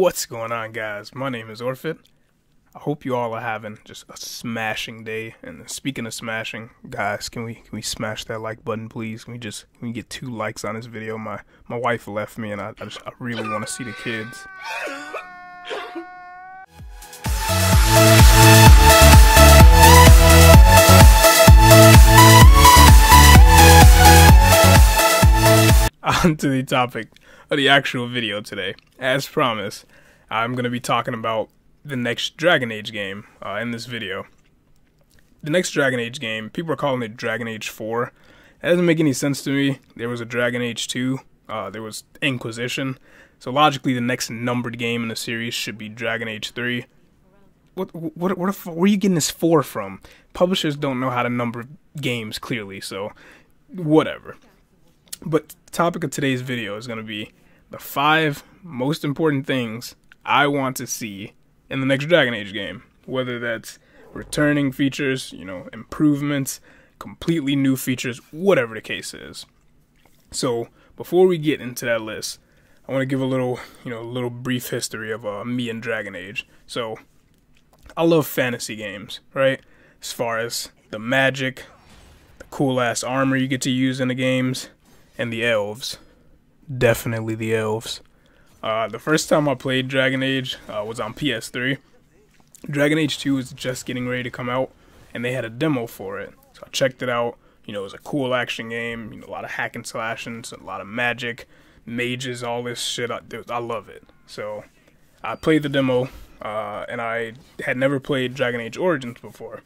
What's going on, guys? My name is Orphit. I hope you all are having just a smashing day. And speaking of smashing, guys, can we smash that like button, please? Can we get 2 likes on this video? My wife left me, and I really want to see the kids. On to the topic of the actual video today. As promised, I'm going to be talking about the next Dragon Age game in this video. The next Dragon Age game, people are calling it Dragon Age 4. That doesn't make any sense to me. There was a Dragon Age 2. There was Inquisition. So logically, the next numbered game in the series should be Dragon Age 3. Where are you getting this 4 from? Publishers don't know how to number games clearly, so whatever. But the topic of today's video is going to be the 5 most important things I want to see in the next Dragon Age game. Whether that's returning features, improvements, completely new features, whatever the case is. So before we get into that list, I want to give a little brief history of me and Dragon Age. So I love fantasy games, right? As far as the magic, the cool ass armor you get to use in the games, and the elves. Definitely the elves. The first time I played Dragon Age was on PS3. Dragon Age 2 was just getting ready to come out, and they had a demo for it. So I checked it out. It was a cool action game. A lot of hack and slashing, a lot of magic, mages, all this shit. I love it. So I played the demo, and I had never played Dragon Age Origins before.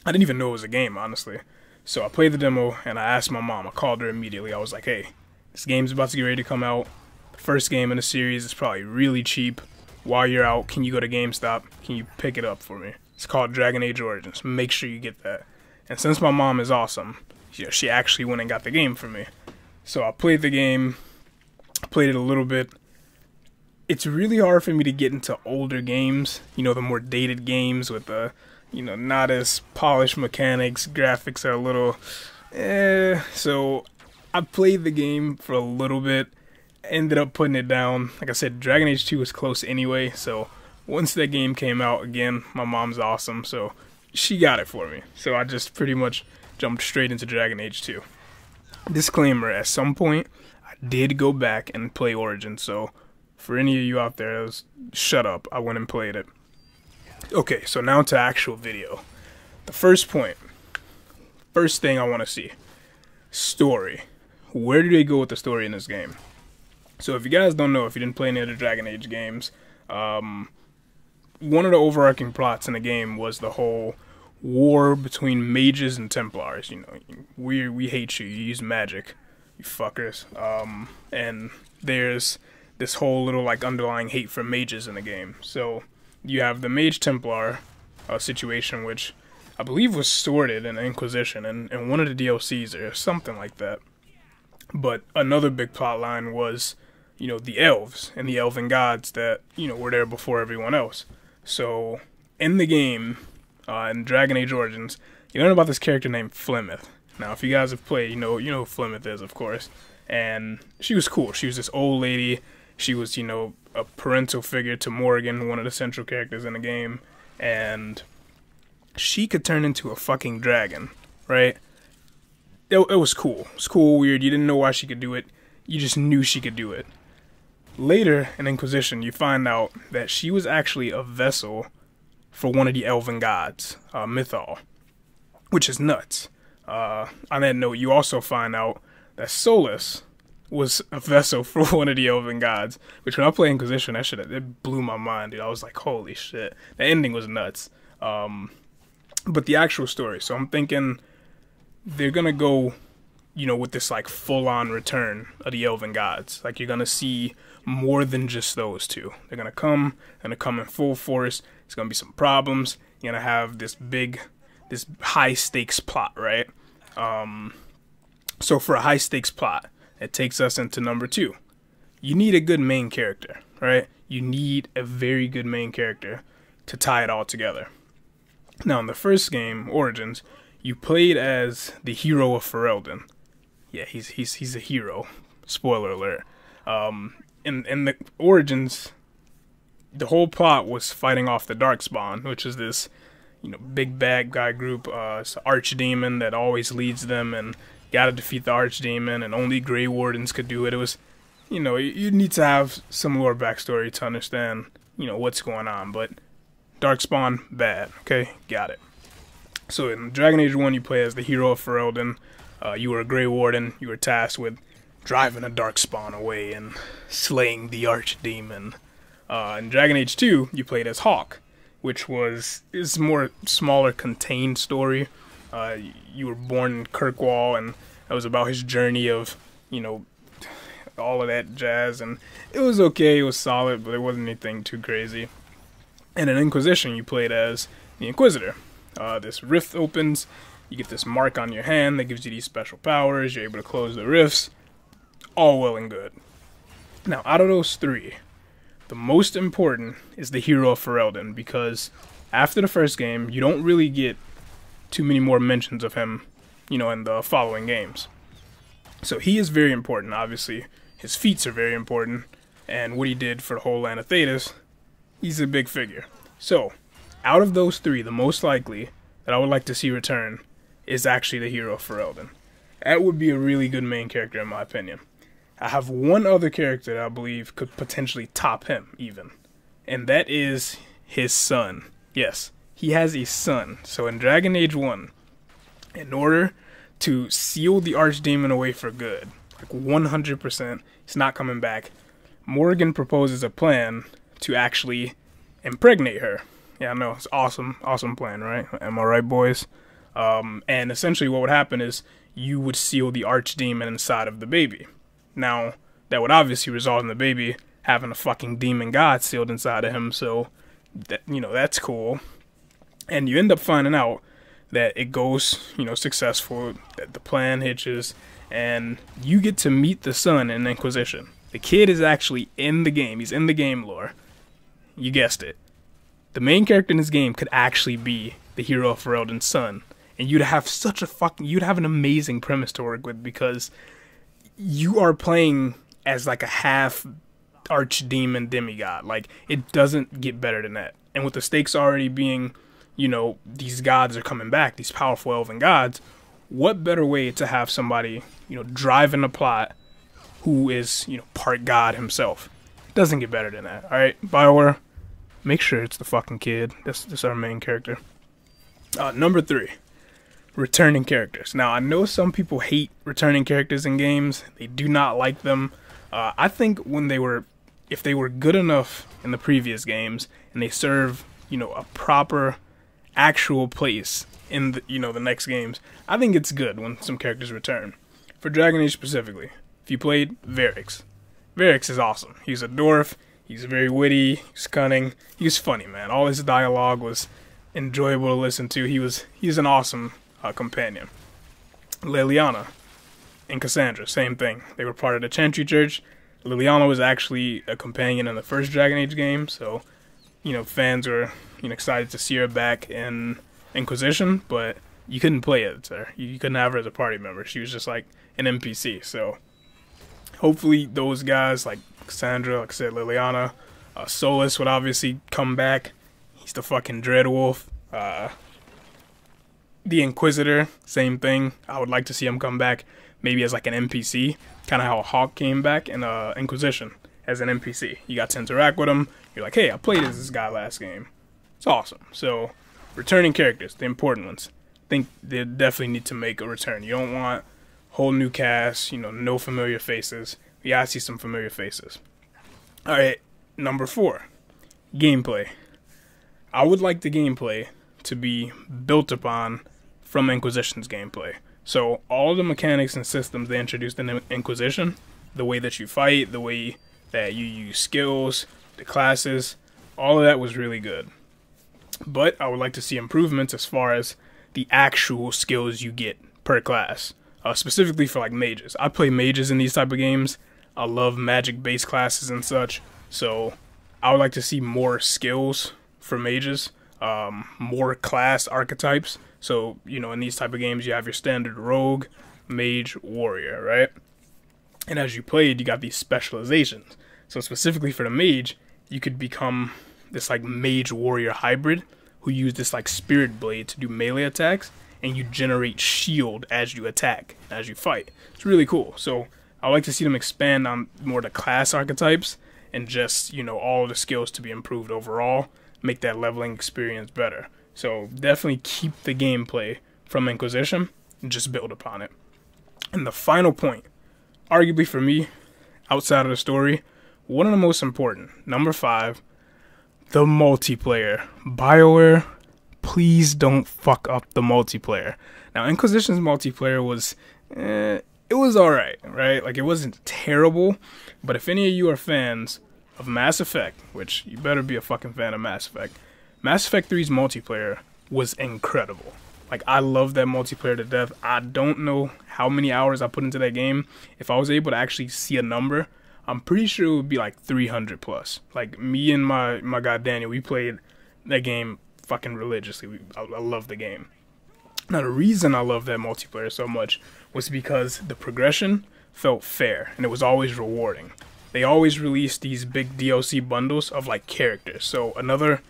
I didn't even know it was a game, honestly. So I played the demo, and I asked my mom. I called her immediately. I was like, hey, this game's about to get ready to come out. The first game in the series is probably really cheap. While you're out, can you go to GameStop? Can you pick it up for me? It's called Dragon Age Origins. Make sure you get that. And since my mom is awesome, she actually went and got the game for me. So I played the game. I played it a little bit. It's really hard for me to get into older games. The more dated games with the not as polished mechanics, graphics are a little, So I played the game for a little bit, ended up putting it down. Like I said, Dragon Age 2 was close anyway, so once that game came out, again, my mom's awesome, so she got it for me. So I just pretty much jumped straight into Dragon Age 2. Disclaimer, at some point, I did go back and play Origins, so for any of you out there, shut up, I went and played it. Okay, so now to actual video. The first thing I want to see. Story. Where do they go with the story in this game? So if you guys don't know, if you didn't play any of the Dragon Age games, one of the overarching plots in the game was the whole war between mages and Templars. We hate you, you use magic, you fuckers. And there's this whole little underlying hate for mages in the game. So you have the Mage Templar situation, which I believe was sorted in Inquisition and one of the DLCs or something like that. But another big plot line was, the elves and the elven gods that, were there before everyone else. So in the game, in Dragon Age Origins, you learn about this character named Flemeth. Now, if you guys have played, you know who Flemeth is, of course. And she was cool. She was this old lady. She was, a parental figure to Morgan, one of the central characters in the game, and she could turn into a fucking dragon, right? It was cool. It was cool, weird. You didn't know why she could do it. You just knew she could do it. Later in Inquisition, you find out that she was actually a vessel for one of the elven gods, Mythal, which is nuts. On that note, you also find out that Solas was a vessel for one of the elven gods, which when I played Inquisition, it blew my mind, dude. I was like, holy shit. The ending was nuts. But the actual story, so I'm thinking they're gonna go, with this full-on return of the elven gods. You're gonna see more than just those two. They're gonna come in full force. It's gonna be some problems. You're gonna have this high-stakes plot, right? So for a high-stakes plot, it takes us into number 2. You need a good main character, right? You need a very good main character to tie it all together. Now, in the first game, Origins, you played as the hero of Ferelden. Yeah, he's a hero. Spoiler alert. In the Origins, the whole plot was fighting off the Darkspawn, which is this, big bad guy group. It's an archdemon that always leads them, and got to defeat the archdemon, and only Grey Wardens could do it. It was, you need to have some more backstory to understand, what's going on. But Darkspawn, bad. Okay, got it. So in Dragon Age 1, you play as the hero of Ferelden. You were a Grey Warden. You were tasked with driving a Darkspawn away and slaying the archdemon. In Dragon Age 2, you played as Hawke, which is more smaller, contained story. You were born in Kirkwall, and it was about his journey of, all of that jazz. And it was okay, it was solid, but it wasn't anything too crazy. And in Inquisition, you played as the Inquisitor. This rift opens, you get this mark on your hand that gives you these special powers, you're able to close the rifts. All well and good. Now, out of those three, the most important is the hero of Ferelden, because after the first game, you don't really get too many more mentions of him, in the following games. So he is very important, obviously. His feats are very important, and what he did for the whole land of Thedas, he's a big figure. So, out of those three, the most likely that I would like to see return is actually the hero of Ferelden. That would be a really good main character, in my opinion. I have one other character that I believe could potentially top him, even. And that is his son. Yes, he has a son. So in Dragon Age 1, in order to seal the archdemon away for good, like 100%, he's not coming back, Morrigan proposes a plan to actually impregnate her. Yeah, I know, it's awesome plan, right? Am I right, boys? And essentially what would happen is you would seal the archdemon inside of the baby. Now, that would obviously result in the baby having a fucking demon god sealed inside of him, so, that's cool. And you end up finding out that it goes, successful, that the plan hitches, and you get to meet the son in Inquisition. The kid is actually in the game. He's in the game lore. You guessed it. The main character in this game could actually be the hero of Ferelden's son. And you'd have you'd have an amazing premise to work with, because you are playing as like a half archdemon demigod. Like, it doesn't get better than that. And with the stakes already being, these gods are coming back, these powerful elven gods, what better way to have somebody, driving the plot who is, part god himself? It doesn't get better than that. Alright, BioWare, make sure it's the fucking kid. That's our main character. Number 3. Returning characters. Now, I know some people hate returning characters in games. They do not like them. I think if they were good enough in the previous games, and they serve, a proper, actual place in the, the next games, I think it's good when some characters return. For Dragon Age specifically, if you played Varix, Varix is awesome. He's a dwarf. He's very witty. He's cunning. He's funny, man. All his dialogue was enjoyable to listen to. He's an awesome companion. Leliana and Cassandra, same thing. They were part of the Chantry Church. Leliana was actually a companion in the first Dragon Age game, so, fans were, excited to see her back in Inquisition, but you couldn't play it to her. You couldn't have her as a party member. She was just like an NPC, so hopefully those guys, like Cassandra, like I said, Leliana, Solas would obviously come back. He's the fucking Dreadwolf. The Inquisitor, same thing. I would like to see him come back, maybe as like an NPC, kind of how Hawke came back in Inquisition as an NPC. You got to interact with him. You're like, hey, I played as this guy last game. It's awesome. So, returning characters, the important ones, I think they definitely need to make a return. You don't want whole new cast, no familiar faces. You gotta see some familiar faces. Alright, number 4, gameplay. I would like the gameplay to be built upon from Inquisition's gameplay. So all the mechanics and systems they introduced in Inquisition, the way that you fight, the way that you use skills, the classes, all of that was really good. But I would like to see improvements as far as the actual skills you get per class. Specifically for like mages. I play mages in these type of games. I love magic-based classes and such. So I would like to see more skills for mages. More class archetypes. So, in these type of games, you have your standard rogue, mage, warrior, right? And as you played, you got these specializations. So specifically for the mage, you could become this like mage warrior hybrid who use this like spirit blade to do melee attacks, and you generate shield as you attack, as you fight. It's really cool. So I like to see them expand on more the class archetypes and just, you know, all of the skills to be improved overall, make that leveling experience better. So definitely keep the gameplay from Inquisition and just build upon it. And the final point, arguably for me, outside of the story, one of the most important, number 5, the multiplayer. BioWare, please don't fuck up the multiplayer. Now, Inquisition's multiplayer was, it was alright, right? Like, it wasn't terrible, but if any of you are fans of Mass Effect, which you better be a fucking fan of Mass Effect 3's multiplayer was incredible. Like, I love that multiplayer to death. I don't know how many hours I put into that game. If I was able to actually see a number, I'm pretty sure it would be like 300 plus. Like, me and my guy Daniel, we played that game fucking religiously. I love the game. Now, the reason I love that multiplayer so much was because the progression felt fair, and it was always rewarding. They always released these big DLC bundles of, like, characters. So, another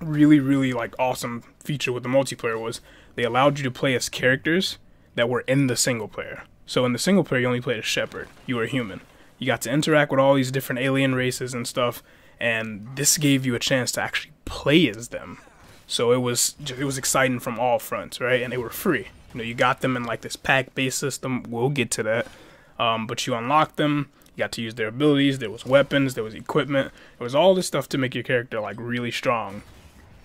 really, like, awesome feature with the multiplayer was they allowed you to play as characters that were in the single player. So in the single player, you only played as Shepard. You were a human. You got to interact with all these different alien races and stuff, and this gave you a chance to actually play as them. So it was exciting from all fronts, right? And they were free. You know, you got them in like this pack-based system. We'll get to that. But you unlocked them. You got to use their abilities. There was weapons. There was equipment. There was all this stuff to make your character like really strong.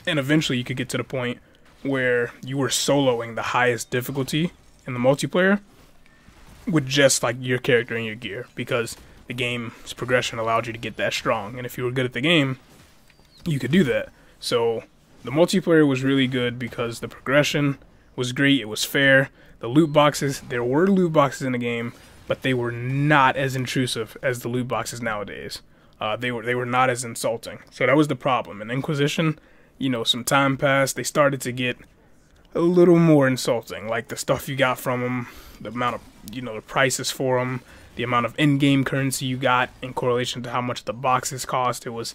And eventually, you could get to the point where you were soloing the highest difficulty in the multiplayer with just like your character and your gear, because the game's progression allowed you to get that strong. And if you were good at the game, you could do that. So the multiplayer was really good because the progression was great. It was fair. The loot boxes, there were loot boxes in the game, but they were not as intrusive as the loot boxes nowadays. They were not as insulting. So that was the problem. In Inquisition, you know, some time passed, they started to get a little more insulting. Like the stuff you got from them, the amount of, you know, the prices for them, the amount of in-game currency you got in correlation to how much the boxes cost. It was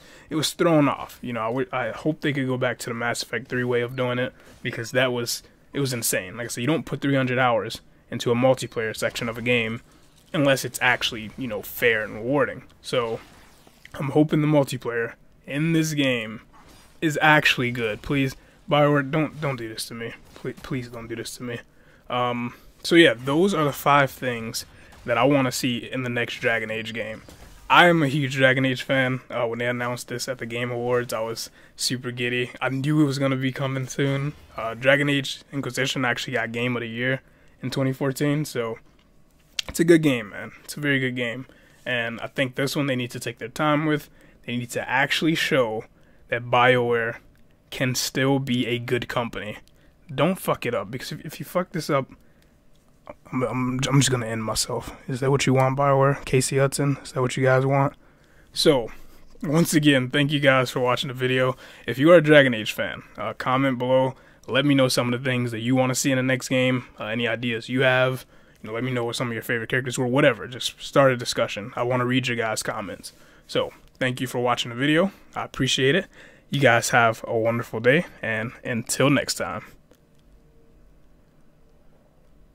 thrown off. You know, I hope they could go back to the Mass Effect 3 way of doing it, because it was insane. Like I said, you don't put 300 hours into a multiplayer section of a game unless it's actually, you know, fair and rewarding. So I'm hoping the multiplayer in this game is actually good. Please, BioWare, don't do this to me. Please don't do this to me. So yeah, those are the 5 things that I want to see in the next Dragon Age game. I am a huge Dragon Age fan. When they announced this at the Game Awards, I was super giddy. I knew it was going to be coming soon. Dragon Age Inquisition actually got Game of the Year in 2014, so it's a good game, man. It's a very good game. And I think this one they need to take their time with. They need to actually show that BioWare can still be a good company. Don't fuck it up, because if you fuck this up, I'm just gonna end myself. Is that what you want, BioWare? Casey Hudson? Is that what you guys want? So, once again, thank you guys for watching the video. If you are a Dragon Age fan, comment below. Let me know some of the things that you want to see in the next game. Any ideas you have. You know, let me know what some of your favorite characters were. Whatever. Just start a discussion. I want to read your guys' comments. So, thank you for watching the video. I appreciate it. You guys have a wonderful day, and until next time.